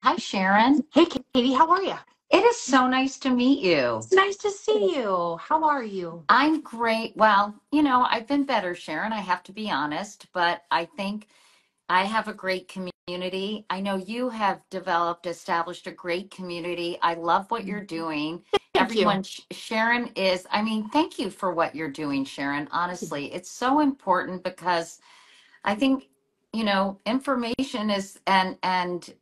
Hi, Sharon. Hey, Katie, how are you? It is so nice to meet you. It's nice to see you. How are you? I'm great. Well, I've been better, Sharon. I have to be honest, but I think I have a great community. I know you have established a great community. I love what you're doing. Thank you. Sharon thank you for what you're doing, Sharon. Honestly, it's so important because I think, information is and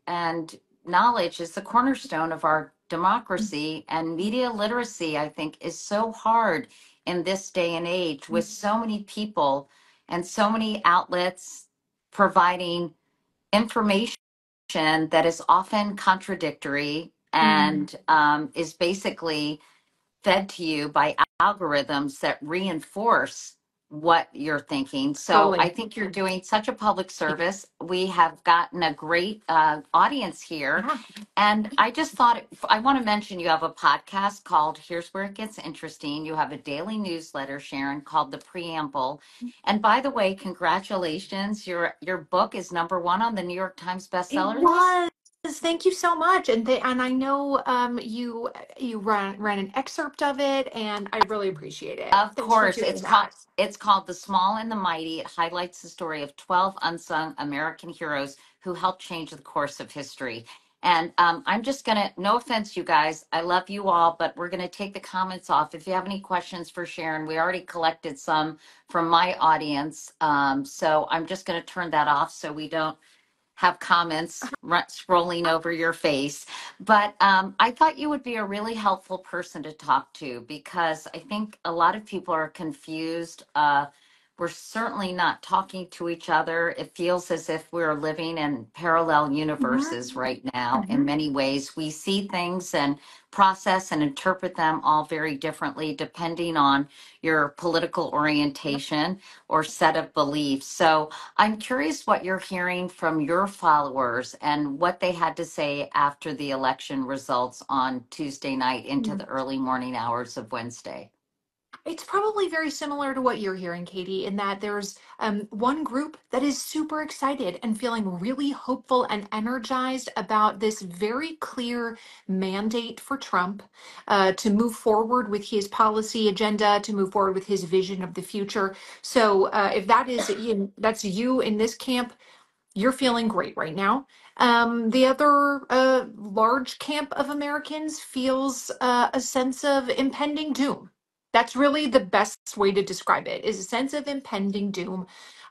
knowledge is the cornerstone of our democracy, and media literacy, I think, is so hard in this day and age with so many people and so many outlets providing information that is often contradictory Mm, and is basically fed to you by algorithms that reinforce what you're thinking. So I totally. think you're doing such a public service. We have gotten a great audience here. Yeah. And I just thought, I want to mention you have a podcast called Here's Where It Gets Interesting. You have a daily newsletter, Sharon, called The Preamble. And by the way, congratulations. Your book is #1 on the New York Times It bestseller list. was. Thank you so much. And I know you ran an excerpt of it, and I really appreciate it. Of Thanks for course, doing that. it's called The Small and the Mighty. It highlights the story of 12 unsung American heroes who helped change the course of history. And I'm just gonna, no offense, you guys, I love you all, but we're gonna take the comments off. If you have any questions for Sharon, we already collected some from my audience. So I'm just gonna turn that off so we don't have comments scrolling over your face. But I thought you would be a really helpful person to talk to because I think a lot of people are confused. We're certainly not talking to each other. It feels as if we're living in parallel Mhm, universes right now in mhm. many ways. We see things and process and interpret them all very differently depending on your political orientation or set of beliefs. So I'm curious what you're hearing from your followers and what they had to say after the election results on Tuesday night into the early morning hours of Wednesday. It's probably very similar to what you're hearing, Katie, in that there's one group that is super excited and feeling really hopeful and energized about this very clear mandate for Trump to move forward with his policy agenda, to move forward with his vision of the future. So if that is that's you in this camp, you're feeling great right now. The other large camp of Americans feels a sense of impending doom. That's really the best way to describe it, is a sense of impending doom,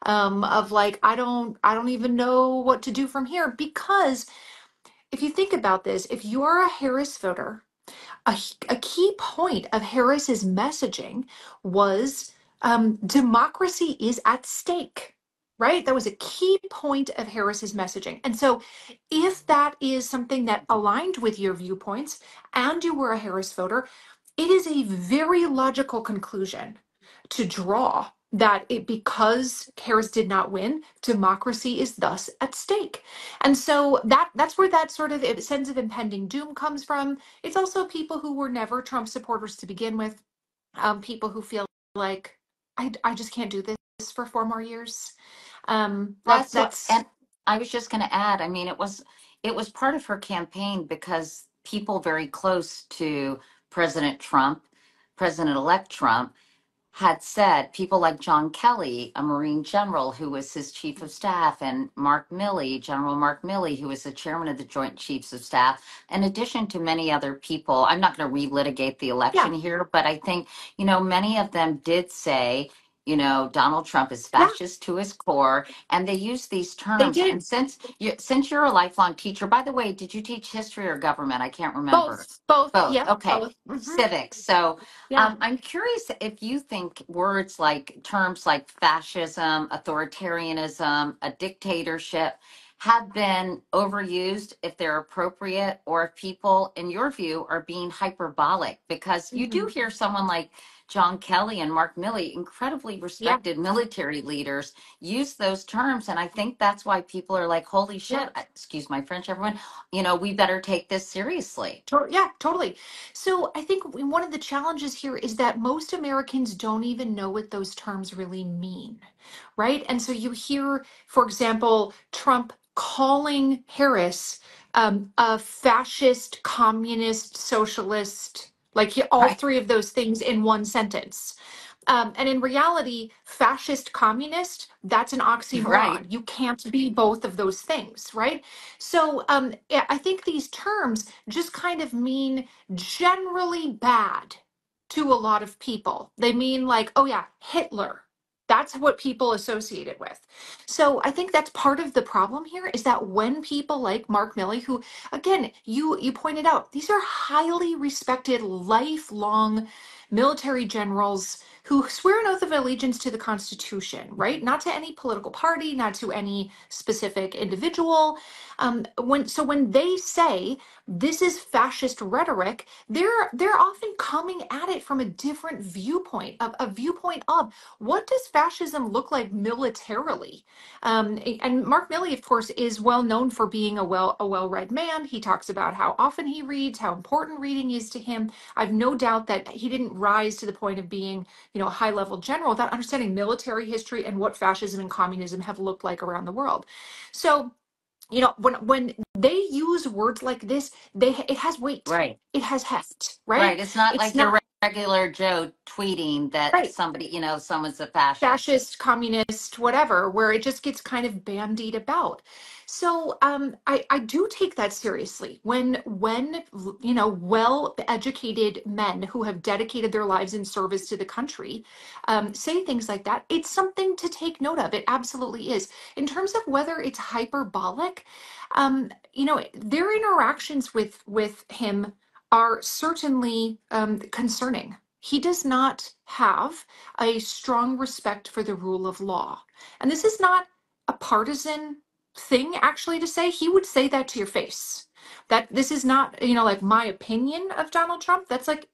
of like, I don't even know what to do from here. Because if you think about this, if you are a Harris voter, a key point of Harris's messaging was democracy is at stake, right? That was a key point of Harris's messaging. And so, if that is something that aligned with your viewpoints and you were a Harris voter, it is a very logical conclusion to draw that because Harris did not win, democracy is thus at stake. And so that's where that sort of sense of impending doom comes from. It's also people who were never Trump supporters to begin with, people who feel like I just can't do this for 4 more years. That's what, That's and I was just going to add, it was part of her campaign because people very close to President Trump, President-elect Trump, had said people like John Kelly, a Marine general who was his chief of staff, and General Mark Milley, who was the chairman of the Joint Chiefs of Staff, in addition to many other people. I'm not going to relitigate the yeah, election here, but I think, many of them did say, Donald Trump is yeah, fascist to his core, and they use these they terms. And did since you're a lifelong teacher, by the way, did you teach history or government? I can't remember. both, Both. yeah, Okay. both. Civics. So Yeah. I'm curious if you think words like terms like fascism, authoritarianism, a dictatorship have been overused, if they're appropriate, or if people, in your view, are being hyperbolic. Because you do Mhm. hear someone like John Kelly and Mark Milley, incredibly Yeah, respected military leaders, use those terms. And I think that's why people are like, holy yeah. shit, excuse my French, everyone, we better take this seriously. Yeah, totally. So I think one of the challenges here is that most Americans don't even know what those terms really mean, right? And so you hear, for example, Trump calling Harris a fascist, communist, socialist, like all Right. three of those things in one sentence. And in reality, fascist communist, that's an Right. oxymoron. You can't be both of those things, right? So yeah, I think these terms just kind of mean generally bad to a lot of people. They mean like, oh yeah, Hitler. That's what people associate it with. So I think that's part of the problem here is that when people like Mark Milley, who again, you pointed out, these are highly respected, lifelong military generals who swear an oath of allegiance to the Constitution, right? Not to any political party, not to any specific individual. When they say this is fascist rhetoric, they're often coming at it from a different viewpoint, of a viewpoint of what does fascism look like militarily. And Mark Milley, of course, is well known for being a well-read man. He talks about how often he reads, how important reading is to him. I've no doubt that he didn't rise to the point of being, a high-level general without understanding military history and what fascism and communism have looked like around the world. So, when they use words like this, it has weight, Right. it has heft, Right. right? It's not It's like your not regular Joe tweeting that right. somebody, someone's a fascist. Fascist, communist, whatever, where it just gets kind of bandied about. So I do take that seriously when well-educated men who have dedicated their lives in service to the country say things like that. It's something to take note of. It absolutely is. In terms of whether it's hyperbolic, their interactions with him are certainly concerning. He does not have a strong respect for the rule of law. And this is not a partisan thing actually to say. He would say that to your face. That this is not, like my opinion of Donald Trump. That's like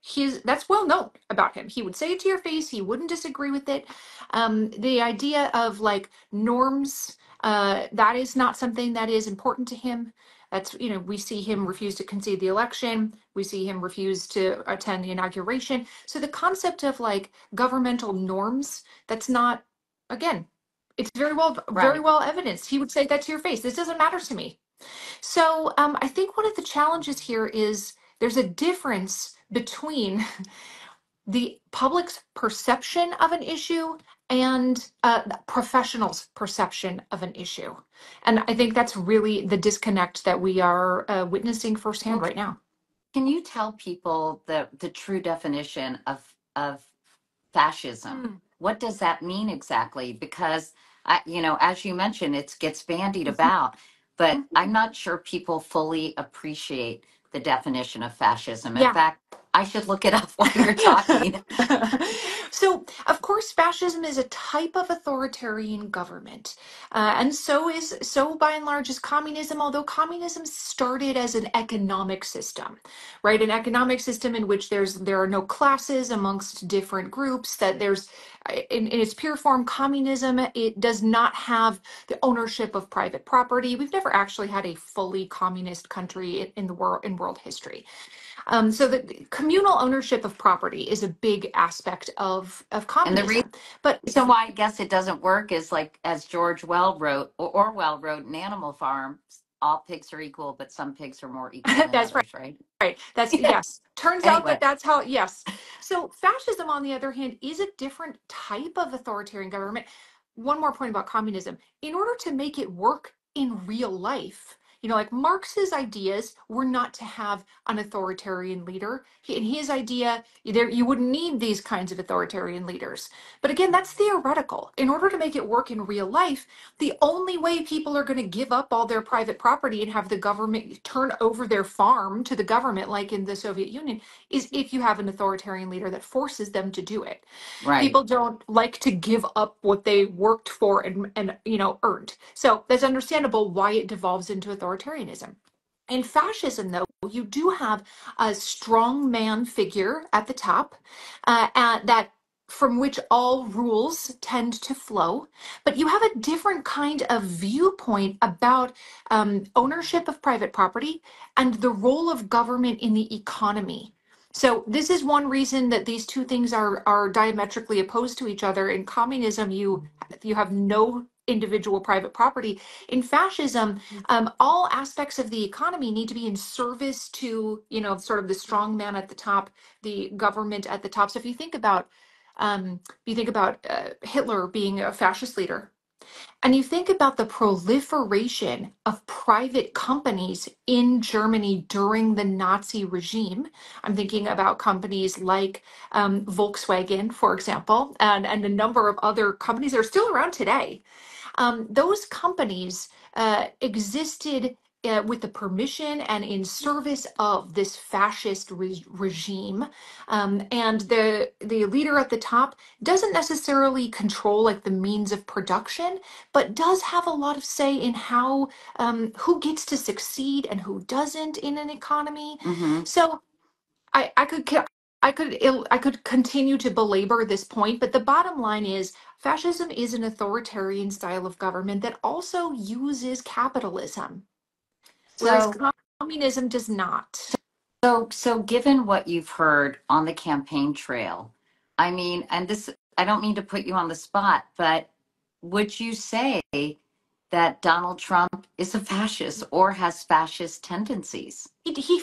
that's well known about him. He would say it to your face. He wouldn't disagree with it. The idea of like norms, that is not something that is important to him. That's, we see him refuse to concede the election. We see him refuse to attend the inauguration. So the concept of like governmental norms, that's not, again, it's very Right. well evidenced. He would say that to your face. This doesn't matter to me. So I think one of the challenges here is there's a difference between the public's perception of an issue and professionals' perception of an issue. And I think that's really the disconnect that we are witnessing firsthand Well, right now. can you tell people the true definition of fascism? Hmm. What does that mean exactly? Because as you mentioned, it gets bandied about, but I'm not sure people fully appreciate the definition of fascism. In Yeah. fact, I should look it up while you're talking. So, of course, fascism is a type of authoritarian government, and so by and large is communism. Although communism started as an economic system, right? An economic system in which there are no classes amongst different groups. That there's in its pure form, communism, it does not have the ownership of private property. We've never actually had a fully communist country in the world in world history. So the communal ownership of property is a big aspect of And the communism. But reason why I guess it doesn't work is like as George Well wrote, or Orwell wrote in Animal Farm, all pigs are equal, but some pigs are more equal than that's others, right? right. That's yes. Turns out Anyway, that that's how, yes. So fascism, on the other hand, is a different type of authoritarian government. One more point about communism. In order to make it work in real life, like Marx's ideas were not to have an authoritarian leader. In his idea, you wouldn't need these kinds of authoritarian leaders. But again, that's theoretical. In order to make it work in real life, the only way people are going to give up all their private property and have the government turn over their farm to the government, like in the Soviet Union, is if you have an authoritarian leader that forces them to do it. right. People don't like to give up what they worked for and earned. So that's understandable why it devolves into authoritarianism. In fascism, though, you do have a strong man figure at the top, that from which all rules tend to flow, but you have a different kind of viewpoint about ownership of private property and the role of government in the economy. So this is one reason that these two things are diametrically opposed to each other. In communism, you have no individual private property. In fascism, all aspects of the economy need to be in service to, sort of the strong man at the top, the government at the top. So if you think about Hitler being a fascist leader, and you think about the proliferation of private companies in Germany during the Nazi regime. I'm thinking about companies like Volkswagen, for example, and a number of other companies that are still around today. Those companies existed with the permission and in service of this fascist regime, and the leader at the top doesn't necessarily control like the means of production, but does have a lot of say in how who gets to succeed and who doesn't in an economy. Hmm. So I could continue to belabor this point, but the bottom line is fascism is an authoritarian style of government that also uses capitalism, whereas So, communism does not. so given what you've heard on the campaign trail, I mean, and this, I don't mean to put you on the spot, but would you say that Donald Trump is a fascist or has fascist tendencies? He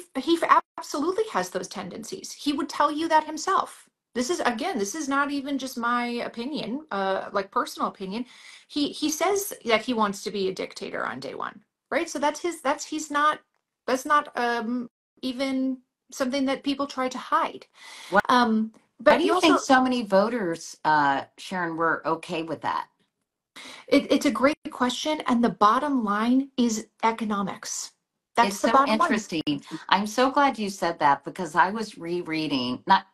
absolutely has those tendencies. He would tell you that himself. This is not even just my opinion, like personal opinion. He says that he wants to be a dictator on day one, right? So that's not even something that people try to hide. Why, why But do he you think also so many voters, Sharon, were okay with that? it's a great question, and the bottom line is economics. That's It's the so bottom line. interesting. I'm so glad you said that because I was rereading, not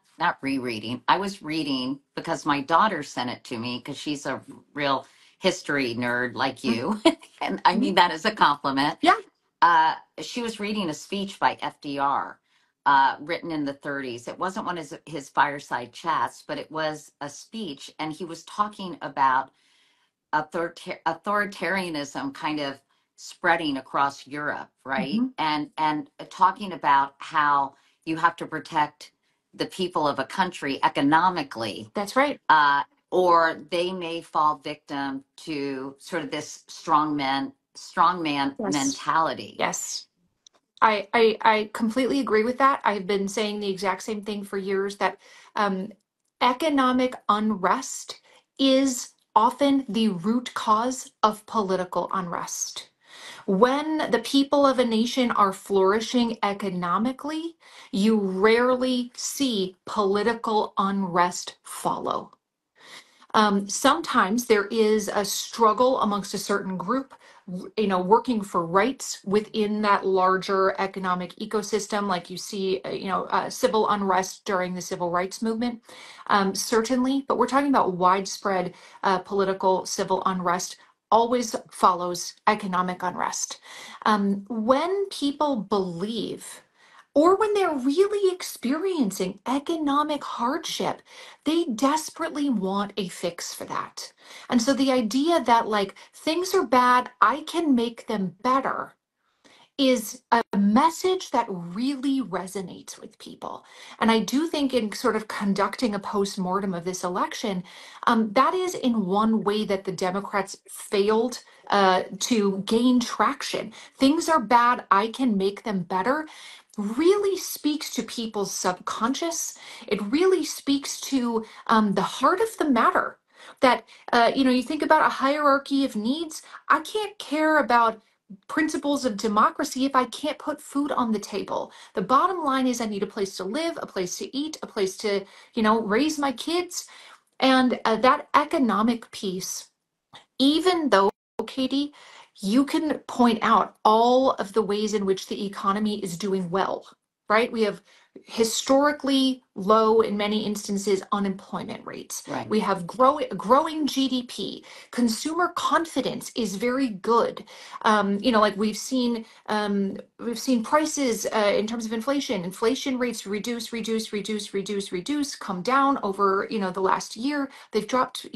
rereading. I was reading because my daughter sent it to me because she's a real history nerd like you. And I mean Mhm. that as a compliment. Yeah, She was reading a speech by FDR, written in the 30s. It wasn't one of his fireside chats, but it was a speech, and he was talking about authoritarianism kind of spreading across Europe, right? mhm. And talking about how you have to protect the people of a country economically, That's right. uh, or they may fall victim to sort of this strongman Yes. mentality. Yes. I completely agree with that. I've been saying the exact same thing for years that um, economic unrest is often the root cause of political unrest. When the people of a nation are flourishing economically, you rarely see political unrest follow. Sometimes there is a struggle amongst a certain group, working for rights within that larger economic ecosystem, like you see, civil unrest during the civil rights movement, certainly. But we're talking about widespread political civil unrest. Always follows economic unrest. When people believe, or when they're really experiencing economic hardship, they desperately want a fix for that. And so the idea that like things are bad, I can make them better is a message that really resonates with people. And I do think in sort of conducting a postmortem of this election, that is in one way that the Democrats failed to gain traction. Things are bad, I can make them better. Really speaks to people's subconscious. It really speaks to the heart of the matter. That, you think about a hierarchy of needs. I can't care about principles of democracy if I can't put food on the table. The bottom line is I need a place to live, a place to eat, a place to, raise my kids. And that economic piece, even though, Katie, you can point out all of the ways in which the economy is doing well, right? We have historically low, in many instances, unemployment rates. Right. We have growing GDP. Consumer confidence is very good. Like we've seen prices in terms of inflation. Inflation rates reduce, come down over the last year. They've dropped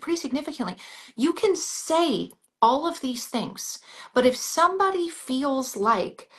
pretty significantly. You can say all of these things, but if somebody feels like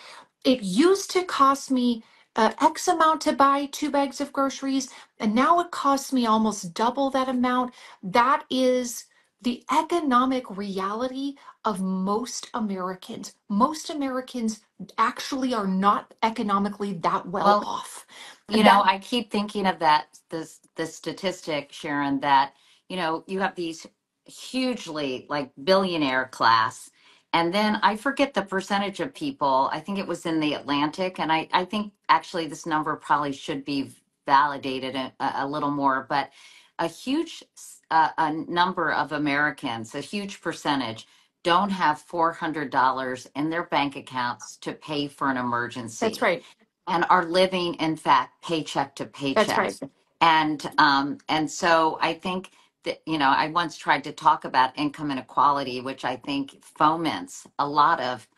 it used to cost me X amount to buy 2 bags of groceries, and now it costs me almost double that amount, that is the economic reality of most Americans. Most Americans actually are not economically that well Well, off. you And know, that, I keep thinking of that, this statistic, Sharon, that, you have these hugely like billionaire class. And then I forget the percentage of people, I think it was in the Atlantic. And I think actually this number probably should be validated a little more, but a huge a number of Americans, a huge percentage, don't have $400 in their bank accounts to pay for an that's emergency right. and are living in fact paycheck to That's paycheck. right. And so I think that, I once tried to talk about income inequality, which I think foments a lot of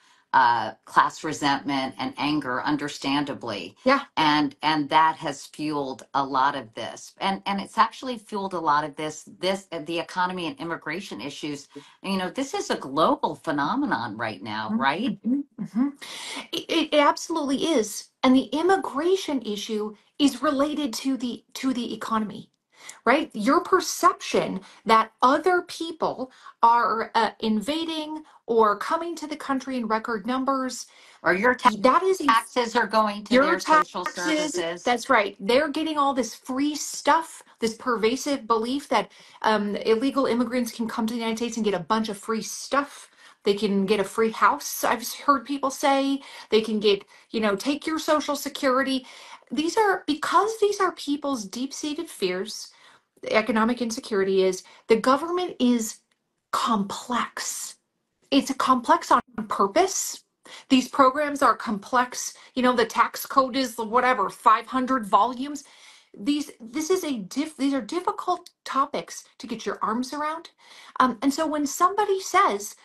class resentment and anger, understandably. Yeah. And that has fueled a lot of this, and it's actually fueled a lot of this the economy and immigration issues. This is a global phenomenon right now, right? Mhm, mhm. It absolutely is. And the immigration issue is related to the economy, right? Your perception that other people are invading or coming to the country in record numbers, Or your that is a taxes are going to your their social taxes. services. That's right. They're getting all this free stuff, this pervasive belief that illegal immigrants can come to the United States and get a bunch of free stuff. They can get a free house. I've heard people say they can get, take your social security. These are people's deep-seated fears. Economic insecurity is the government is complex. It's a complex on purpose. These programs are complex. The tax code is whatever, 500 volumes. These are difficult topics to get your arms around. And so when somebody says,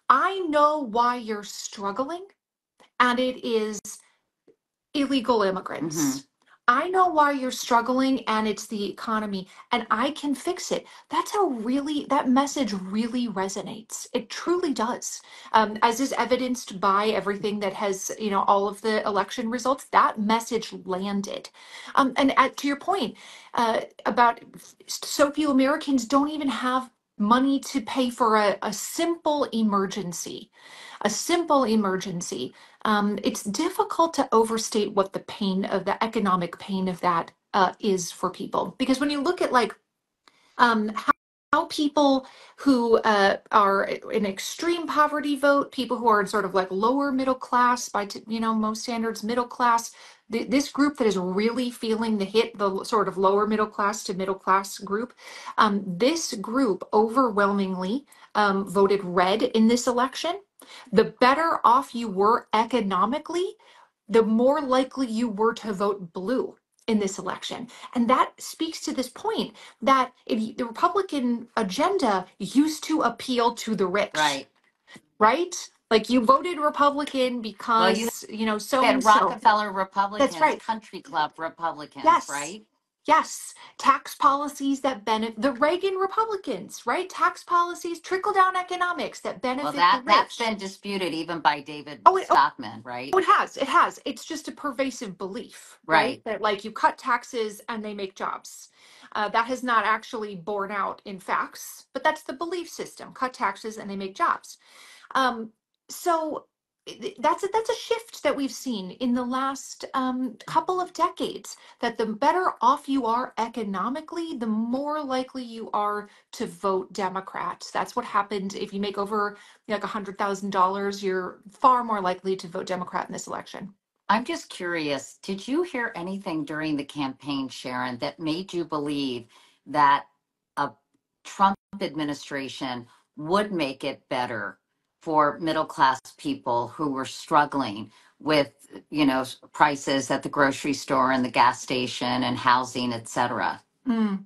I know why you're struggling, and it is illegal Hmm. immigrants. I know why you're struggling and it's the economy and I can fix it. That message really resonates. It truly does. As is evidenced by everything that has, all of the election results, that message landed. To your point about so few Americans don't even have money to pay for a simple emergency. A simple emergency. It's difficult to overstate what the economic pain of that is for people. Because when you look at like how people who are in extreme poverty vote, people who are in sort of like lower middle class by most standards, middle class, this group that is really feeling the hit, the sort of lower middle class to middle class group, this group overwhelmingly voted red in this election. The better off you were economically, the more likely you were to vote blue in this election. And that speaks to this point that the Republican agenda used to appeal to the rich, Right. right? Like you voted Republican Well, you because, so and had so. Rockefeller That's Republicans, right. country club Republicans, Yes. right? Yes. Tax policies that benefit the Reagan Republicans, right? Tax policies, trickle down economics that Well, benefit the that's rich. been disputed even by David Oh, Stockman, right? it has. It has. It's just a pervasive belief, right? Right. That like you cut taxes and they make jobs. That has not actually borne out in facts, but that's the belief system. Cut taxes and they make jobs. Um, so that's a shift that we've seen in the last couple of decades. That the better off you are economically, the more likely you are to vote Democrat. That's what happened if you make over like $100,000. You're far more likely to vote Democrat in this election. I'm just curious, did you hear anything during the campaign, Sharon, that made you believe that a Trump administration would make it better for middle class people who were struggling with, prices at the grocery store and the gas station and housing, et cetera? Mm.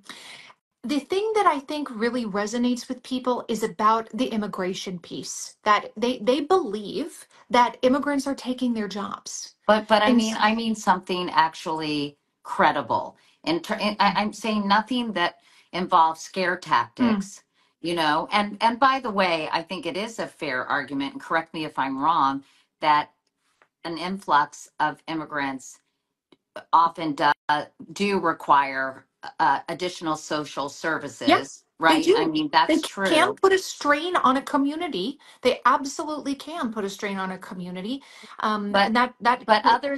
The thing that I think really resonates with people is about the immigration piece. That they believe that immigrants are taking their jobs. But I And mean, I mean something actually credible. I'm saying nothing that involves scare mm, tactics, And by the way, I think it is a fair argument, and correct me if I'm wrong, that an influx of immigrants often do require additional social Yeah, services, they right? I do. mean, They that's can true. put a strain on a community. They absolutely can put a strain on a community. But And that but other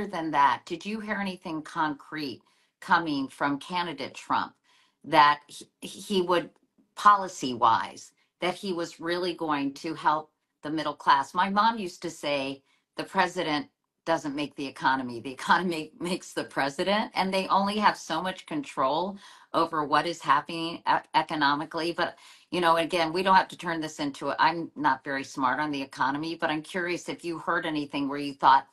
than that, did you hear anything concrete coming from candidate Trump that he would, policy wise, that he was really going to help the middle class? My mom used to say the president doesn't make the economy makes the president, and they only have so much control over what is happening economically. But again, we don't have to turn this into I'm not very smart on the economy, but I'm curious if you heard anything where you thought,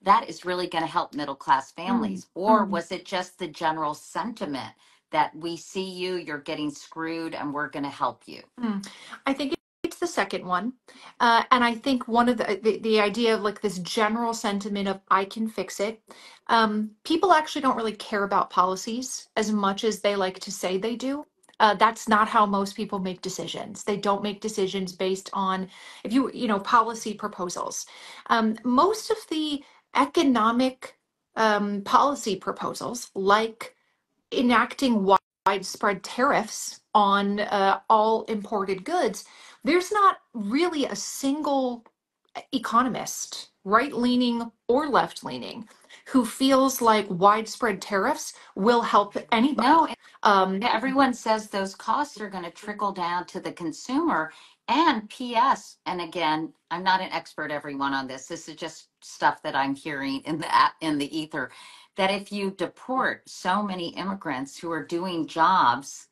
that is really going to help middle class mm, families. Or mm, was it just the general sentiment that we see you, you're getting screwed, and we're going to help you? mm. I think it's the second one. And I think one of the idea of like this general sentiment of I can fix it. People actually don't really care about policies as much as they like to say they do. That's not how most people make decisions. They don't make decisions based on if policy proposals. Most of the economic policy proposals, like enacting widespread tariffs on all imported goods, there's not really a single economist, right leaning or left leaning, who feels like widespread tariffs will help No, anybody. Um, everyone says those costs are going to trickle down to the consumer. And PS, and again, I'm not an expert, everyone, on this. This is just stuff that I'm hearing in the ether. That if you deport so many immigrants who are doing jobs,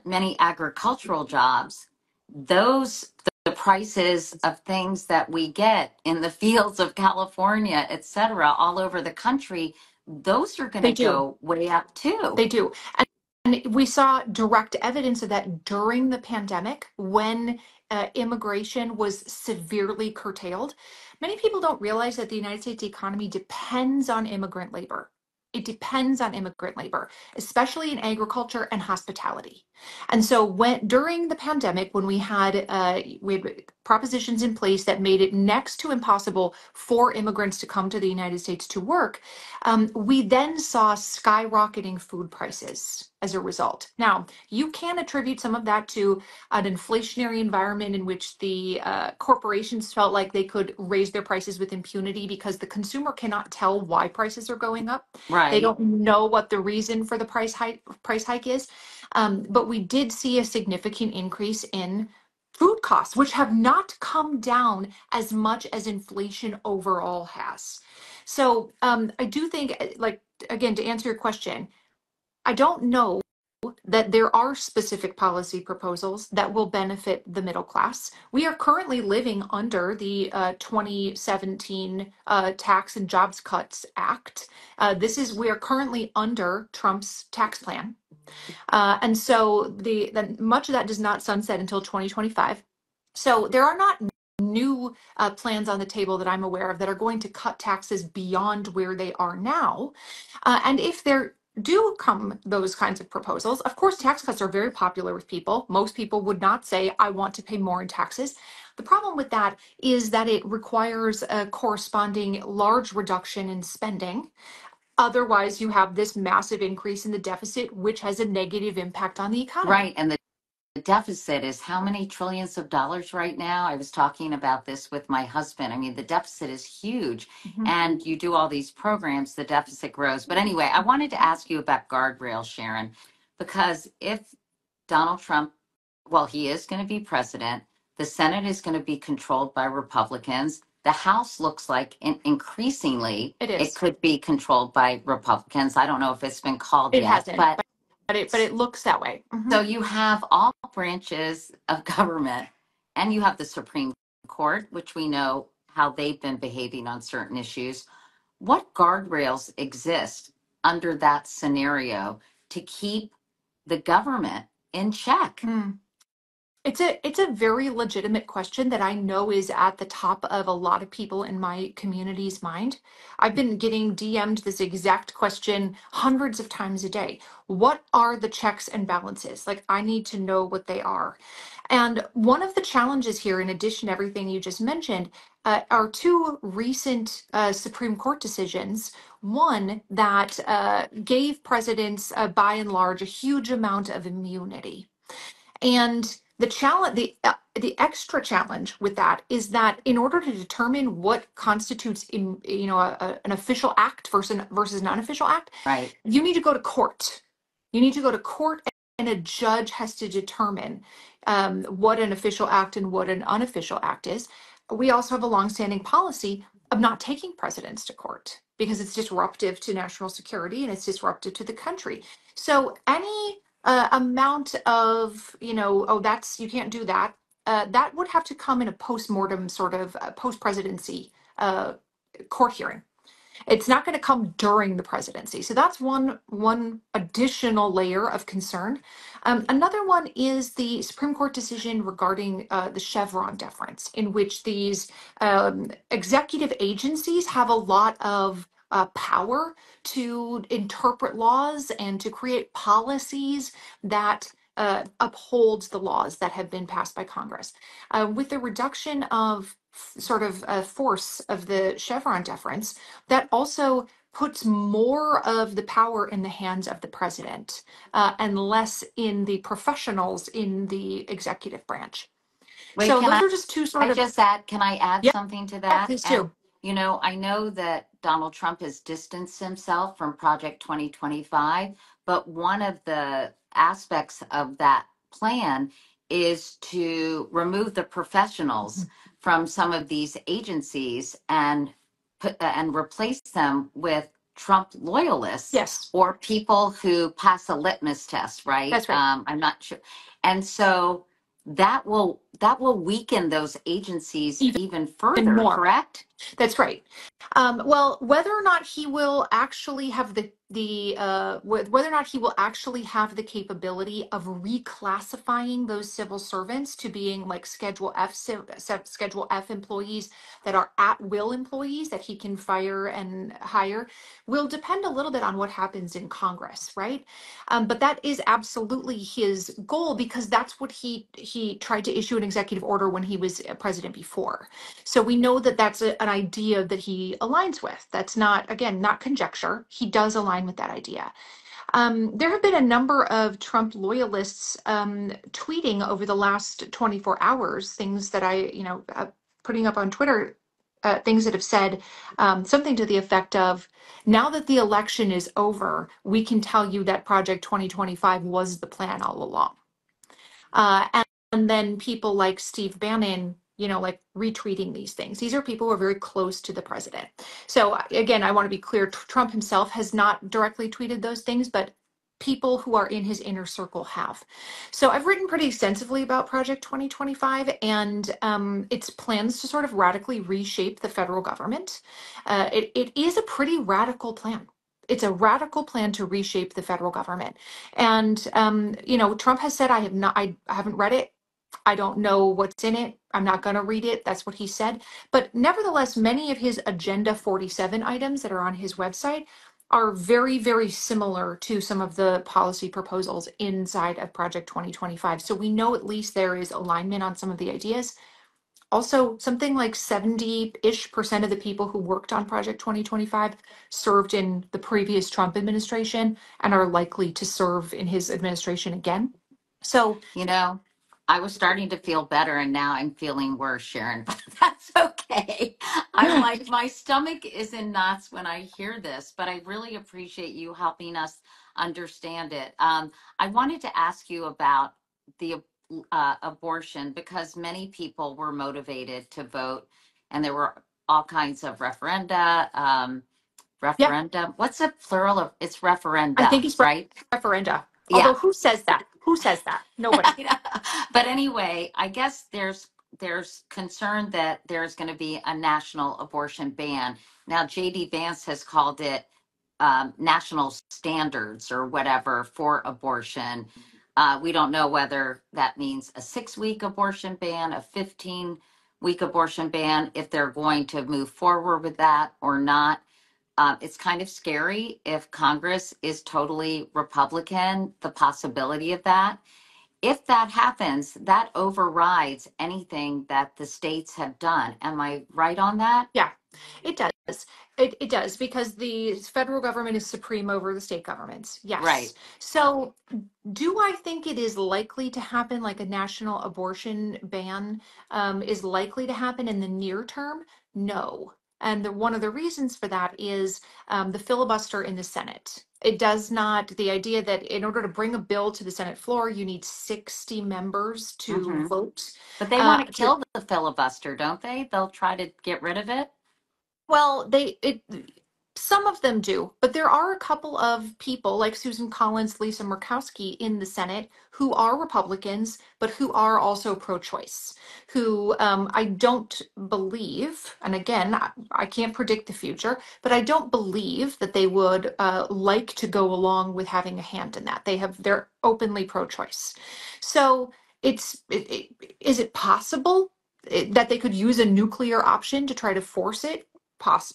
many agricultural jobs, those the prices of things that we get in the fields of California, et cetera, all over the country, those are going they to do. go way up too. They do. And we saw direct evidence of that during the pandemic when immigration was severely curtailed. Many people don't realize that the United States economy depends on immigrant labor. It depends on immigrant labor, especially in agriculture and hospitality. And so when during the pandemic, when we had propositions in place that made it next to impossible for immigrants to come to the United States to work, we then saw skyrocketing food prices as a result. Now, you can attribute some of that to an inflationary environment in which the corporations felt like they could raise their prices with impunity because the consumer cannot tell why prices are going up. They Right. don't know what the reason for the price hike is. But we did see a significant increase in food costs, which have not come down as much as inflation overall has. So I do think, like, again, to answer your question, I don't know that there are specific policy proposals that will benefit the middle class. We are currently living under the 2017 Tax and Jobs Cuts Act. We are currently under Trump's tax plan. And so much of that does not sunset until 2025. So there are not new plans on the table that I'm aware of that are going to cut taxes beyond where they are now. And if there do come those kinds of proposals, of course, tax cuts are very popular with people. Most people would not say, I want to pay more in taxes. The problem with that is that it requires a corresponding large reduction in spending. Otherwise, you have this massive increase in the deficit, which has a negative impact on the economy. Right. And the deficit is how many trillions of dollars right now? I was talking about this with my husband. I mean, the deficit is huge. Mhm. And you do all these programs, the deficit grows. But anyway, I wanted to ask you about guardrails, Sharon, because if Donald Trump, well, he is going to be president, the Senate is going to be controlled by Republicans. The House looks like increasingly It it is. could be controlled by Republicans. I don't know if it's been called It yet, hasn't, but but it looks that way. so you have all branches of government, and you have the Supreme Court, which we know how they've been behaving on certain issues. What guardrails exist under that scenario to keep the government in check? Mm. It's a very legitimate question that I know is at the top of a lot of people in my community's mind. I've been getting DM'd this exact question hundreds of times a day. What are the checks and balances? Like, I need to know what they are. And one of the challenges here, in addition to everything you just mentioned, are two recent Supreme Court decisions. One that gave presidents, by and large, a huge amount of immunity. And the extra challenge with that is that in order to determine what constitutes an official act versus an unofficial act, Right. you need to go to court. You need to go to court, and a judge has to determine what an official act and what an unofficial act is. We also have a longstanding policy of not taking presidents to court because it's disruptive to national security and it's disruptive to the country. So any amount of, oh, that's, you can't do that, that would have to come in a post-mortem sort of post-presidency court hearing. It's not going to come during the presidency. So that's one additional layer of concern. Another one is the Supreme Court decision regarding the Chevron deference, in which these executive agencies have a lot of power to interpret laws and to create policies that upholds the laws that have been passed by Congress. With the reduction of sort of force of the Chevron deference, that also puts more of the power in the hands of the president and less in the professionals in the executive branch. Wait, So those are just two sort of, can I add yeah, something to that? please And, do. I know that Donald Trump has distanced himself from Project 2025, but one of the aspects of that plan is to remove the professionals from some of these agencies and and replace them with Trump loyalists Yes, or people who pass a litmus test, right? that's right. I'm not sure. And so that will weaken those agencies Even even further, more. correct? That's right. Well, whether or not he will actually have whether or not he will actually have the capability of reclassifying those civil servants to being like Schedule F employees that are at will employees that he can fire and hire will depend a little bit on what happens in Congress, right? But that is absolutely his goal because that's what he tried to issue an executive order when he was president before. So we know that that's an idea that he aligns with. That's not, again, not conjecture. He does align with that idea. There have been a number of Trump loyalists tweeting over the last 24 hours, things that putting up on Twitter, things that have said something to the effect of, now that the election is over, we can tell you that Project 2025 was the plan all along. And then people like Steve Bannon, like retweeting these things. These are people who are very close to the president. So again, I want to be clear, Trump himself has not directly tweeted those things, but people who are in his inner circle have. So I've written pretty extensively about Project 2025 and its plans to sort of radically reshape the federal government. It is a pretty radical plan. It's a radical plan to reshape the federal government. And Trump has said, I haven't read it. I don't know what's in it. I'm not going to read it. That's what he said. But nevertheless, many of his Agenda 47 items that are on his website are very, very similar to some of the policy proposals inside of Project 2025. So we know at least there is alignment on some of the ideas. Also, something like 70-ish% of the people who worked on Project 2025 served in the previous Trump administration and are likely to serve in his administration again. So I was starting to feel better and now I'm feeling worse, Sharon, but that's okay. I'm like, my stomach is in knots when I hear this, but I really appreciate you helping us understand it. I wanted to ask you about the abortion because many people were motivated to vote and there were all kinds of yeah, referendum. What's a plural of it's I think referenda, it's right? referenda. Yeah. Although who says that? Who says that? Nobody. But anyway, I guess there's concern that there's going to be a national abortion ban. Now, JD Vance has called it national standards or whatever for abortion. We don't know whether that means a 6-week abortion ban, a 15-week abortion ban, if they're going to move forward with that or not. It's kind of scary if Congress is totally Republican, the possibility of that. If that happens, that overrides anything that the states have done. Am I right on that? Yeah, it does. It does because the federal government is supreme over the state governments. Yes. Right. So do I think it is likely to happen, like a national abortion ban is likely to happen in the near term? No. And one of the reasons for that is the filibuster in the Senate. It does not, the idea that in order to bring a bill to the Senate floor, you need 60 members to Hmm. vote. But they want to To kill the filibuster, don't they? They'll try to get rid of it. Well, some of them do, but there are a couple of people like Susan Collins, Lisa Murkowski in the Senate who are Republicans, but who are also pro-choice, who I don't believe, and again, I can't predict the future, but I don't believe that they would like to go along with having a hand in that. They're openly pro-choice. So is it possible that they could use a nuclear option to try to force it?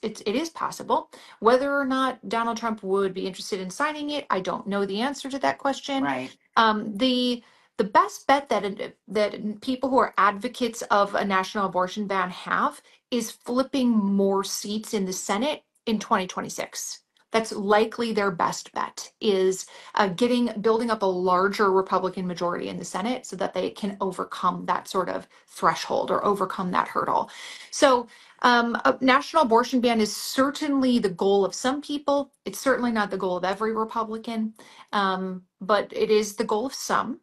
It is possible. Whether or not Donald Trump would be interested in signing it, I don't know the answer to that question. Right. The best bet that people who are advocates of a national abortion ban have is flipping more seats in the Senate in 2026. That's likely their best bet is building up a larger Republican majority in the Senate so that they can overcome that sort of threshold or overcome that hurdle. So a national abortion ban is certainly the goal of some people. It's certainly not the goal of every Republican, but it is the goal of some.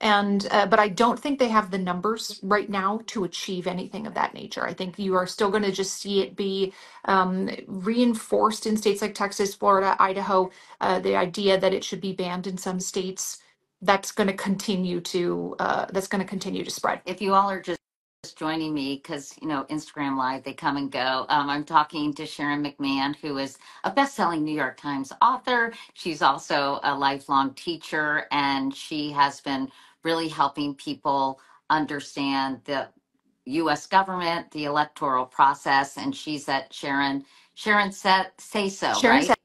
But I don't think they have the numbers right now to achieve anything of that nature. I think you are still going to just see it be reinforced in states like Texas, Florida, Idaho. The idea that it should be banned in some states, that's going to continue to spread. If you all are just joining me, because Instagram Live, they come and go. I'm talking to Sharon McMahon, who is a best-selling New York Times author. She's also a lifelong teacher, and she has been really helping people understand the U.S. government, the electoral process, and she's at Sharon said say so, Sharon says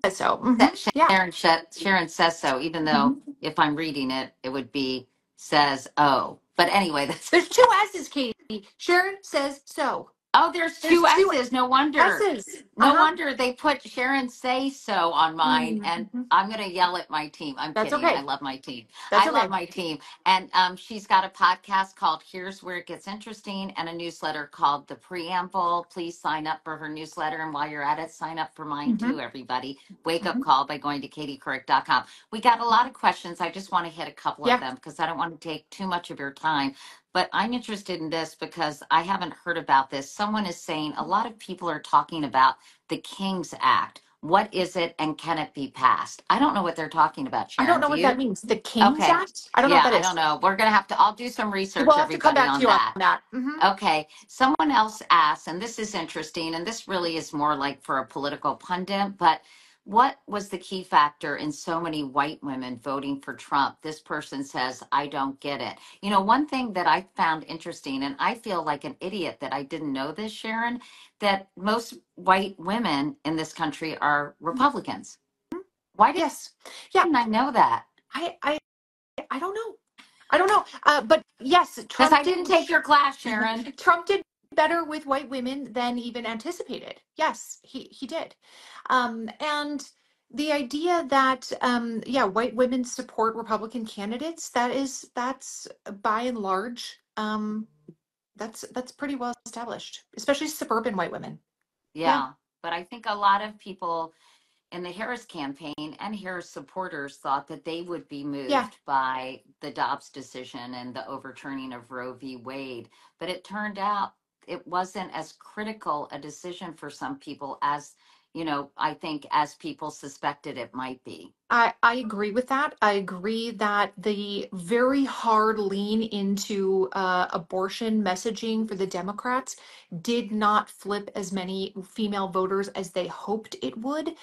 right? so. Yeah. Sharon says so, even though Mhm. if I'm reading it, it would be says oh. But anyway, that's There's two S's, Katie. Sharon says so. oh, there's There's two two S's. No wonder. S's. No wonder they put Sharon say so on mine, and Mhm. I'm going to yell at my team. I'm That's kidding. I okay. love my team. That's I love okay. my team. And she's got a podcast called Here's Where It Gets Interesting and a newsletter called The Preamble. Please sign up for her newsletter. And while you're at it, sign up for mine Hmm. too, everybody. Wake up Hmm. call by going to katiecouric.com. We got a lot of questions. I just want to hit a couple of Yeah. them because I don't want to take too much of your time. But I'm interested in this because I haven't heard about this. Someone is saying a lot of people are talking about the King's Act. What is it and can it be passed? I don't know what they're talking about, I don't Sharon. know Do what that you? means. The King's Okay. Act? I don't know what Yeah, that I don't is. know. I'll do some research, We'll have to come everybody, back to on you on that. that. Okay. Someone else asked, and this is interesting, and this really is more like for a political pundit, but what was the key factor in so many white women voting for Trump? This person says, I don't get it. One thing that I found interesting, and I feel like an idiot that I didn't know this, Sharon, that most white women in this country are Republicans. Why Yes. Yeah. didn't I know that? I I I don't know. I don't know. But yes, Because I didn't take your class, Sharon. Trump did better with white women than even anticipated. Yes, he did. And the idea that yeah, white women support Republican candidates, that's by and large that's pretty well established, especially suburban white women. Yeah. Yeah. But I think a lot of people in the Harris campaign and Harris supporters thought that they would be Yeah. moved by the Dobbs decision and the overturning of Roe v. Wade. But it turned out it wasn't as critical a decision for some people as I think as people suspected it might be. I agree with that. I agree that the very hard lean into abortion messaging for the Democrats did not flip as many female voters as they hoped it would.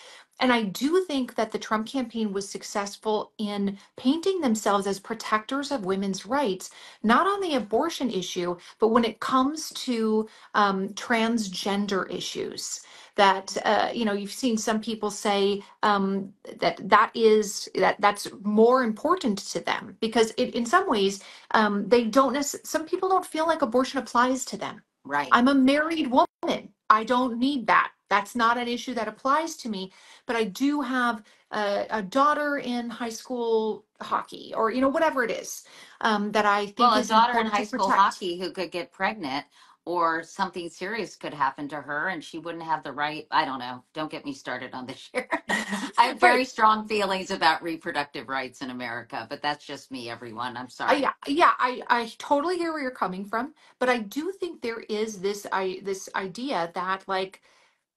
And I do think that the Trump campaign was successful in painting themselves as protectors of women's rights, not on the abortion issue, but when it comes to transgender issues. That you've seen some people say that's more important to them because in some ways they don't some people don't feel like abortion applies to them. Right. I'm a married woman. I don't need that. That's not an issue that applies to me. But I do have a daughter in high school hockey, or whatever it is, that I Well, think a is daughter in important high to school protect. hockey who could get pregnant or something serious could happen to her and she wouldn't have the right. I don't know. Don't get me started on this year. I have very Right. strong feelings about reproductive rights in America, but that's just me, everyone. I'm sorry. Yeah, I totally hear where you're coming from, but I do think there is this idea that, like,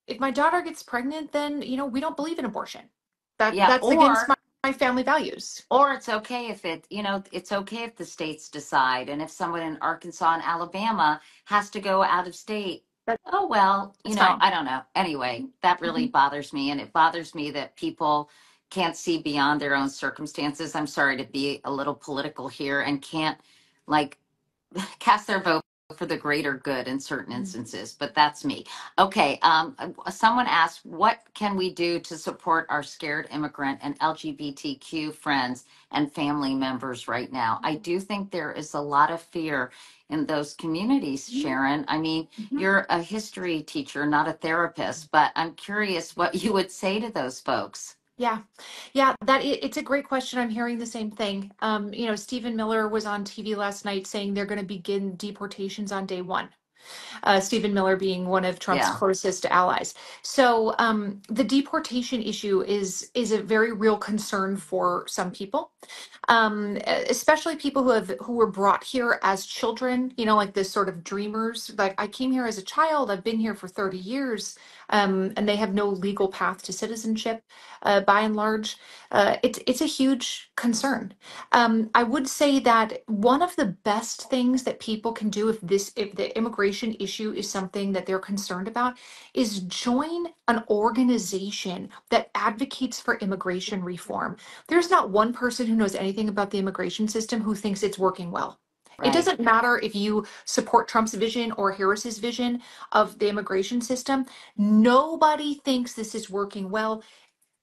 if my daughter gets pregnant, then we don't believe in abortion. Yeah, That's against my family values. or it's okay if it's okay if the states decide. And if someone in Arkansas and Alabama has to go out of state, That, oh, well, that's fine. I don't know. Anyway, that really Mhm. bothers me. And it bothers me that people can't see beyond their own circumstances. I'm sorry to be a little political here and can't like cast their vote for the greater good in certain instances, but that's me. Okay, someone asked, what can we do to support our scared immigrant and LGBTQ friends and family members right now? I do think there is a lot of fear in those communities, Sharon. I mean, Mhm. you're a history teacher, not a therapist, but I'm curious what you would say to those folks. Yeah, yeah, it's a great question. I'm hearing the same thing. Stephen Miller was on TV last night saying they're going to begin deportations on day one. Stephen Miller being one of Trump's Yeah. closest allies. So the deportation issue is a very real concern for some people, especially people who were brought here as children. Like this sort of dreamers. Like, I came here as a child. I've been here for 30 years, and they have no legal path to citizenship. By and large, it's a huge concern. I would say that one of the best things that people can do if the immigration issue is something that they're concerned about is join an organization that advocates for immigration reform. There's not one person who knows anything about the immigration system who thinks it's working well. It Right. doesn't matter if you support Trump's vision or Harris's vision of the immigration system. Nobody thinks this is working well.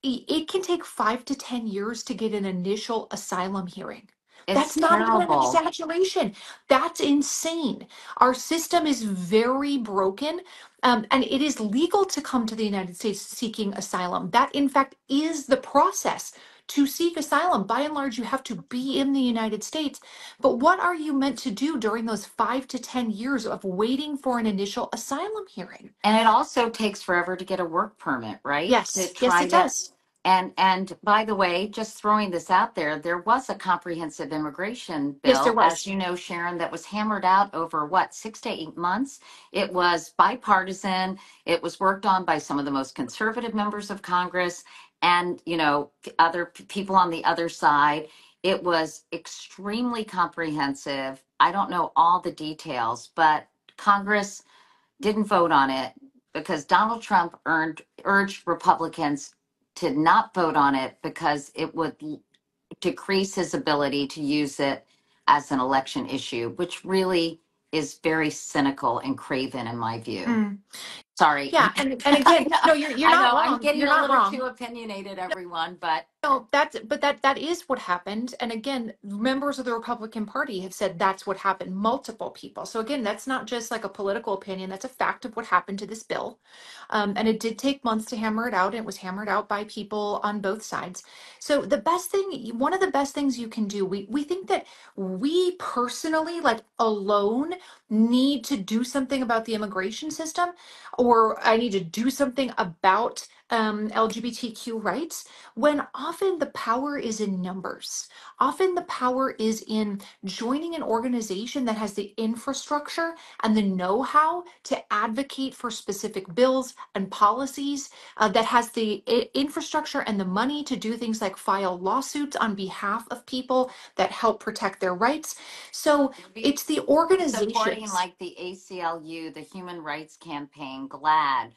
It can take 5 to 10 years to get an initial asylum hearing. It's That's not even an terrible. exaggeration. That's insane. Our system is very broken, and it is legal to come to the United States seeking asylum. That, in fact, is the process to seek asylum. By and large, you have to be in the United States. But what are you meant to do during those 5 to 10 years of waiting for an initial asylum hearing? And it also takes forever to get a work permit, right? To Yes, try it to, does. and by the way, just throwing this out there was a comprehensive immigration Yes, there bill, as was. you know, Sharon, that was hammered out over what, 6 to 8 months. It was bipartisan. It was worked on by some of the most conservative members of Congress and, other people on the other side. It was extremely comprehensive. I don't know all the details, but Congress didn't vote on it because Donald Trump urged Republicans to not vote on it because it would decrease his ability to use it as an election issue, which really is very cynical and craven in my view. Mm. Sorry. Yeah, and I again, know, no, you're I not know I'm wrong. getting You're a not little wrong. too opinionated, everyone, but No, that is what happened. And again, members of the Republican Party have said that's what happened, multiple people. So again, that's not just like a political opinion, that's a fact of what happened to this bill. And it did take months to hammer it out, and it was hammered out by people on both sides. So one of the best things you can do, we think that we personally, like alone, need to do something about the immigration system, or I need to do something about LGBTQ rights when often the power is in numbers. Often the power is in joining an organization that has the infrastructure and the know-how to advocate for specific bills and policies, that has the infrastructure and the money to do things like file lawsuits on behalf of people that help protect their rights. So it's the Supporting organizations. like the ACLU, the Human Rights Campaign, GLAD,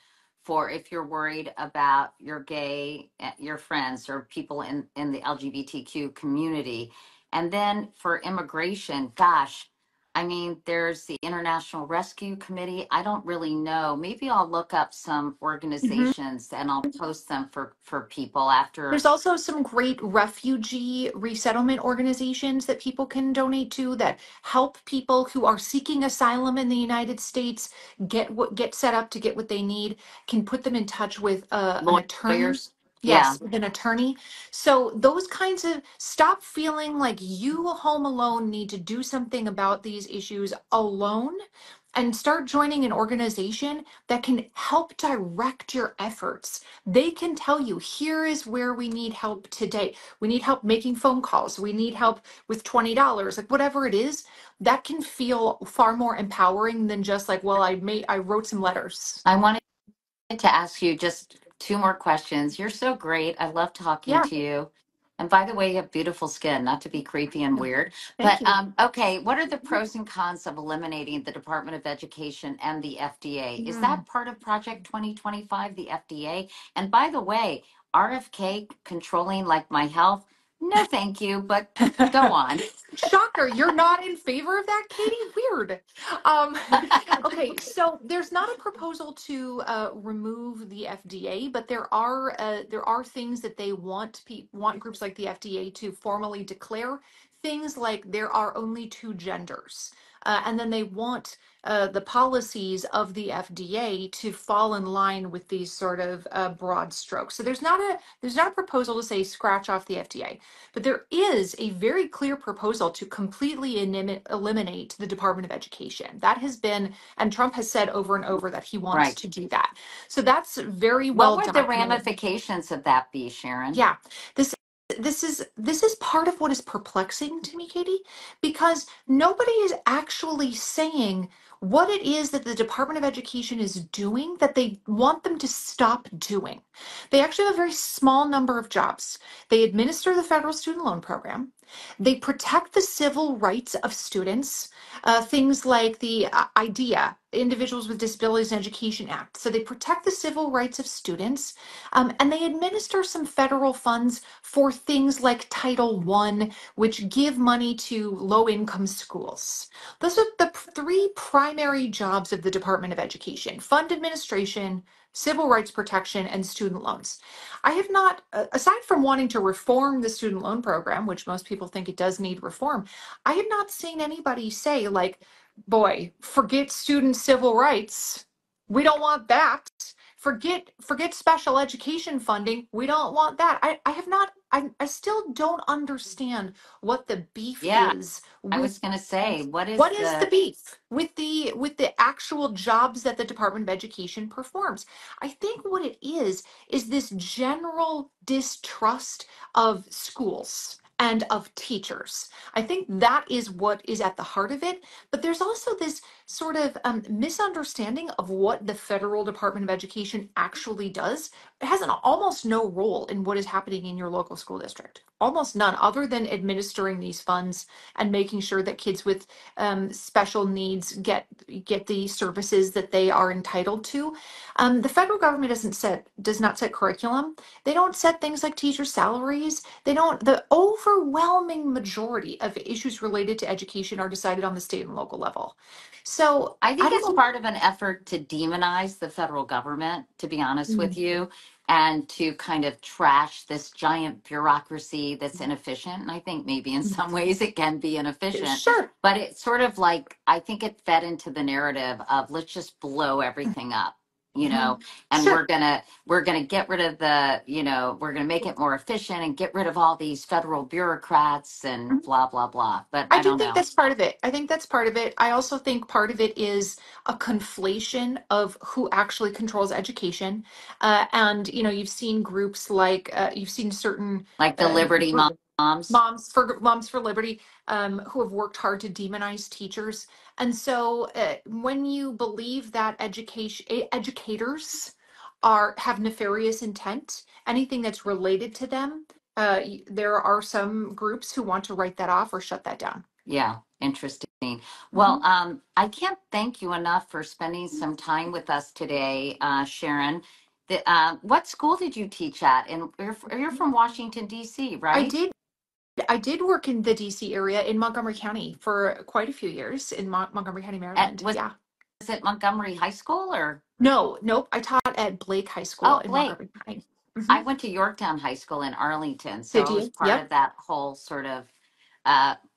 for if you're worried about your gay, your friends or people in the LGBTQ community. And then for immigration, gosh, I mean, there's the International Rescue Committee. I don't really know. Maybe I'll look up some Mhm. organizations and I'll post them for people after. There's also some great refugee resettlement organizations that people can donate to that help people who are seeking asylum in the United States get set up to get what they need, can put them in touch with an attorney. Lawyers. Yeah. Yes, with an attorney. So those kinds of stop feeling like you home alone need to do something about these issues alone and start joining an organization that can help direct your efforts. They can tell you, here is where we need help today. We need help making phone calls. We need help with $20, like whatever it is. That can feel far more empowering than just like, well, I wrote some letters. I wanted to ask you just two more questions. You're so great. I love talking Yeah, to you. And by the way, you have beautiful skin, not to be creepy and weird. thank But you. okay, what are the pros and cons of eliminating the Department of Education and the FDA? Is Mm. that part of Project 2025, the FDA? And by the way, RFK controlling like my health? No, thank you, but go on. Shocker, you're not in favor of that, Katie? Weird. Um, okay, so there's not a proposal to remove the FDA, but there are things that they want groups like the FDA to formally declare. Things like there are only two genders, and then they want the policies of the FDA to fall in line with these sort of broad strokes. So there's not a proposal to say scratch off the FDA. But there is a very clear proposal to completely eliminate the Department of Education. That has been, and Trump has said over and over that he wants Right. to do that. So that's very What well would the documented. ramifications of that be, Sharon? Yeah, this this is part of what is perplexing to me, Katie, because nobody is actually saying what it is that the Department of Education is doing that they want them to stop doing. They actually have a very small number of jobs. They administer the federal student loan program. They protect the civil rights of students, things like the IDEA, Individuals with Disabilities in Education Act. So they protect the civil rights of students, and they administer some federal funds for things like Title I, which give money to low income schools. Those are the three primary jobs of the Department of Education: fund administration, civil rights protection, and student loans. I have not, aside from wanting to reform the student loan program, which most people think it does need reform, I have not seen anybody say, like, boy, forget student civil rights. We don't want that. Forget special education funding. We don't want that. I have not, I still don't understand what the beef Yeah, is I with was going to say, what is the beef with the actual jobs that the Department of Education performs. I think what it is this general distrust of schools and of teachers. I think that is what is at the heart of it. But there's also this sort of misunderstanding of what the federal Department of Education actually does. It has almost no role in what is happening in your local school district. Almost none, other than administering these funds and making sure that kids with special needs get the services that they are entitled to. The federal government does not set curriculum. They don't set things like teacher salaries. They don't. The overwhelming majority of issues related to education are decided on the state and local level. So I I think don't it's know. part of an effort to demonize the federal government, to be honest with Mm. you, and to kind of trash this giant bureaucracy that's inefficient. And I think maybe in some ways it can be inefficient, Sure. but it's sort of like, I think it fed into the narrative of let's just blow everything up. you Mhm. know, and Sure. we're gonna get rid of we're gonna make it more efficient and get rid of all these federal bureaucrats and blah blah blah. But I I do don't think know. that's part of it. I think that's part of it. I also think part of it is a conflation of who actually controls education. And, you've seen groups like, you've seen certain Like the uh, Liberty Moms. Moms for Liberty, who have worked hard to demonize teachers. And so when you believe that educators have nefarious intent, anything that's related to them, there are some groups who want to write that off or shut that down. Yeah, interesting. Well, Mhm. I can't thank you enough for spending some time with us today, Sharon. What school did you teach at? And you're from Washington, D.C., I right? did. I did work in the DC area in Montgomery County for quite a few years in Montgomery County, At, Maryland. was Yeah. it Montgomery High School or? No, nope. I taught at Blake High School Oh, in Blake. Montgomery County. I Hmm. went to Yorktown High School in Arlington, so Did I was you? part Yep. of that whole sort of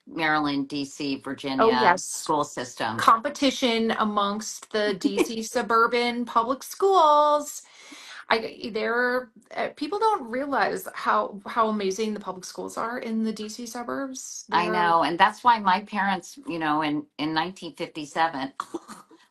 Maryland, D.C., Oh, Virginia yes. school system. Competition amongst the DC suburban public schools. People don't realize how amazing the public schools are in the DC suburbs. I They're know, and that's why my parents, in 1957,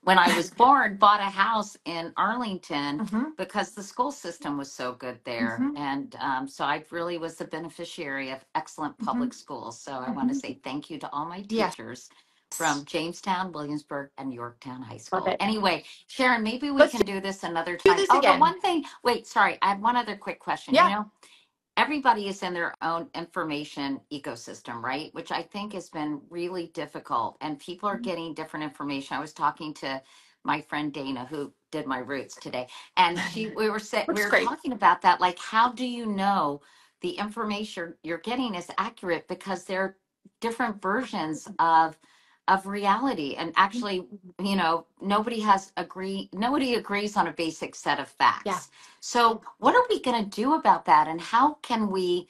when I was born, bought a house in Arlington hmm because the school system was so good there, hmm and so I really was the beneficiary of excellent hmm public schools. So I want to hmm say thank you to all my Yes. teachers from Jamestown, Williamsburg, and Yorktown High Love School. it. Anyway, Sharon, maybe we Let's can do this another do time. this Oh, the again. one thing, wait, sorry, I had one other quick question. Yeah. Everybody is in their own information ecosystem, right? Which I think has been really difficult. And people are getting different information. I was talking to my friend Dana, who did my roots today, and we Which is were great. talking about that. Like, how do you know the information you're getting is accurate? Because there are different versions of reality, and actually, nobody agrees on a basic set of Yeah. facts. So, what are we going to do about that? And how can we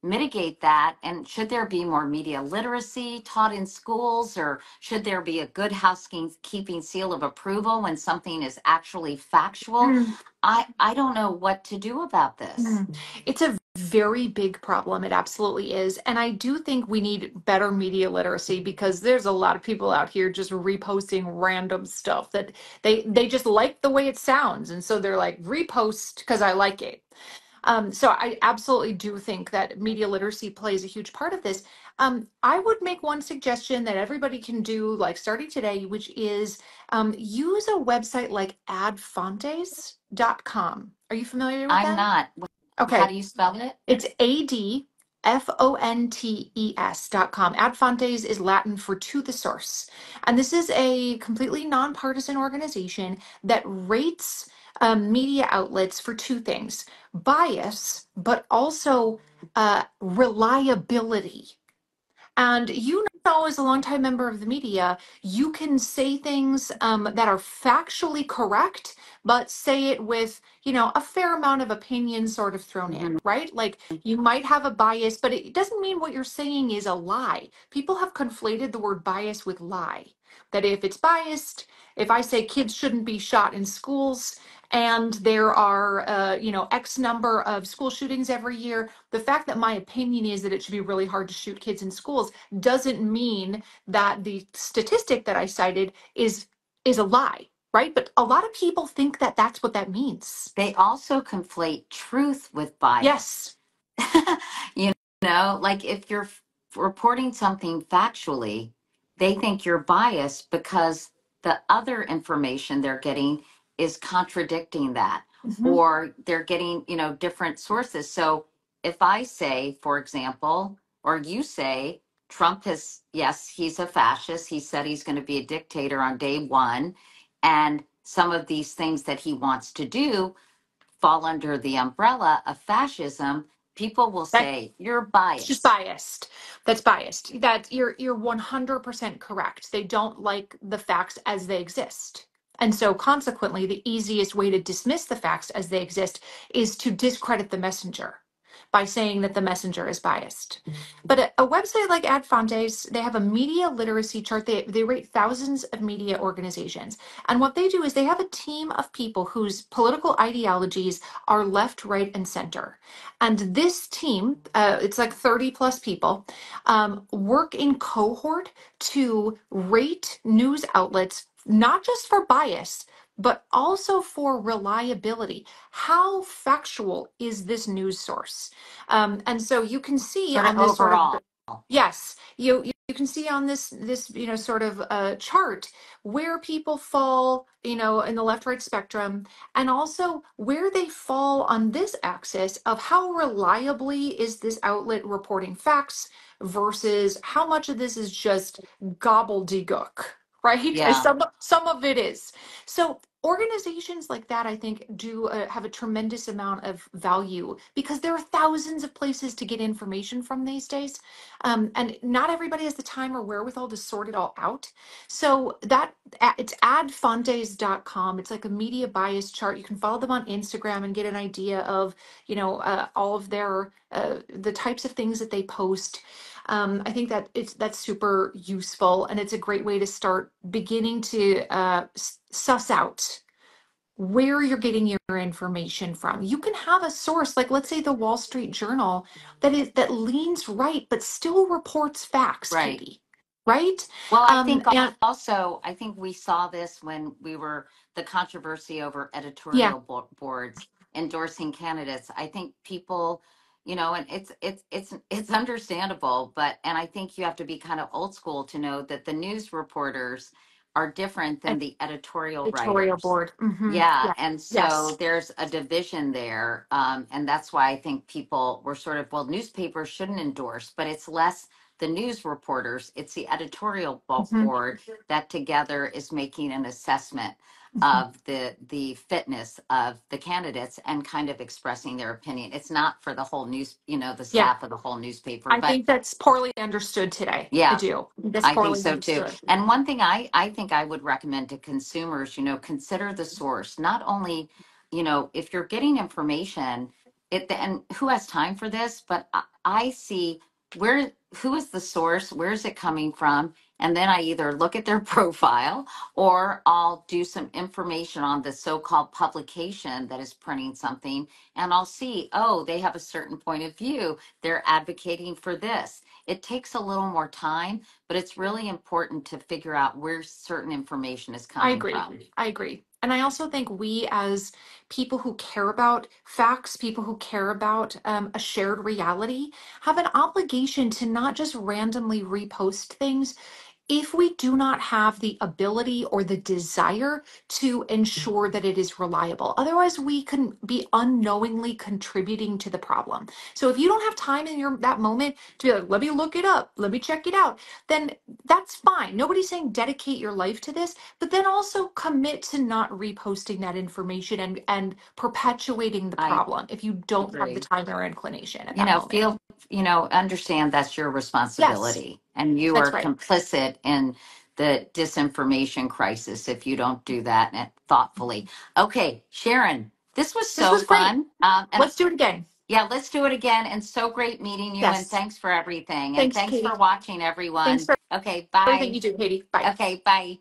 mitigate that? And should there be more media literacy taught in schools, or should there be a good housekeeping seal of approval when something is actually factual? Mm, I don't know what to do about this. mm. It's a very big problem. It absolutely is. And I do think we need better media literacy because there's a lot of people out here just reposting random stuff that they just like the way it sounds. And so they're like, repost because I like it. So I absolutely do think that media literacy plays a huge part of this. I would make one suggestion that everybody can do, like starting today, which is use a website like adfontes.com. Are you familiar with I'm them? not. How Okay, do you spell it? it's ADFONTES.com. Ad Fontes is Latin for to the source. And this is a completely nonpartisan organization that rates media outlets for two things: bias, but also reliability. And as a longtime member of the media, you can say things that are factually correct, but say it with, a fair amount of opinion sort of thrown in, Mhm. right? Like you might have a bias, but it doesn't mean what you're saying is a lie. People have conflated the word bias with lie. That if it's biased, if I say kids shouldn't be shot in schools, and there are, X number of school shootings every year, the fact that my opinion is that it should be really hard to shoot kids in schools doesn't mean that the statistic that I cited is a lie, right? But a lot of people think that that's what that means. They also conflate truth with bias. Yes. you like if you're reporting something factually, they think you're biased because the other information they're getting is contradicting that, Mhm. or they're getting, different sources. So if I say, for example, or you say, Trump yes, he's a fascist. He said he's going to be a dictator on day one. And some of these things that he wants to do fall under the umbrella of fascism, people will That's say you're just biased. biased. That's biased. That you're 100% correct. They don't like the facts as they exist. And so consequently, the easiest way to dismiss the facts as they exist is to discredit the messenger. by saying that the messenger is biased. But a website like Ad Fontes, they have a media literacy chart. They rate thousands of media organizations. And what they do is they have a team of people whose political ideologies are left, right, and center. And this team, it's like 30 plus people, work in cohort to rate news outlets, not just for bias, but also for reliability. How factual is this news source? And so you can see Sort of on this sort of, overall. yes, you can see on this sort of chart where people fall, in the left right spectrum, and also where they fall on this axis of how reliably is this outlet reporting facts versus how much of this is just gobbledygook, right? Yeah, Some of it is. So organizations like that, I think, do have a tremendous amount of value because there are thousands of places to get information from these days, and not everybody has the time or wherewithal to sort it all out. So it's adfontes.com. It's like a media bias chart. You can follow them on Instagram and get an idea of, all of their the types of things that they post. I think that's super useful, and it's a great way to start beginning to suss out where you're getting your information from. You can have a source, like let's say the Wall Street Journal, that leans right but still reports facts, right. Katie. Right? Well, I think And also, I think we saw this when we were the controversy over yeah, editorial boards endorsing candidates. I think people, and it's understandable, and I think you have to be kind of old school to know that the news reporters are different than the editorial editorial writers. board. Hmm. Yeah, Yeah. and so Yes. there's a division there, and that's why I think people were sort of, well, newspapers shouldn't endorse, but it's less the news reporters, it's the editorial Hmm. board that together is making an assessment Hmm. of the fitness of the candidates and kind of expressing their opinion. It's not for the whole news, the Yeah. staff of the whole newspaper, I but think that's poorly understood today. I yeah, do. That's I think poorly so too. understood. And one thing I think I would recommend to consumers, consider the source. Not only, if you're getting information, and who has time for this, but I see who is the source, where is it coming from? And then I either look at their profile or I'll do some information on the so-called publication that is printing something, and I'll see, oh, they have a certain point of view. They're advocating for this. It takes a little more time, but it's really important to figure out where certain information is I coming agree. from. I agree. And I also think we, as people who care about facts, people who care about a shared reality, have an obligation to not just randomly repost things if we do not have the ability or the desire to ensure that it is reliable. Otherwise, we can be unknowingly contributing to the problem. So if you don't have time in that moment to be like, let me look it up, let me check it out, then that's fine. Nobody's saying dedicate your life to this, but then also commit to not reposting that information and perpetuating the I problem if you don't have the agree. time or inclination at that moment. Feel, understand that's your Yes, responsibility and you that's are right. complicit in the disinformation crisis if you don't do that thoughtfully. Okay, Sharon, this was This so was great. fun. And Let's do it again. yeah, let's do it again. And so great meeting you. And Yes. thanks for everything. And Thanks, thanks for Katie. watching, Thanks everyone. for Okay, everything bye. you do, Katie. Bye. Okay, bye.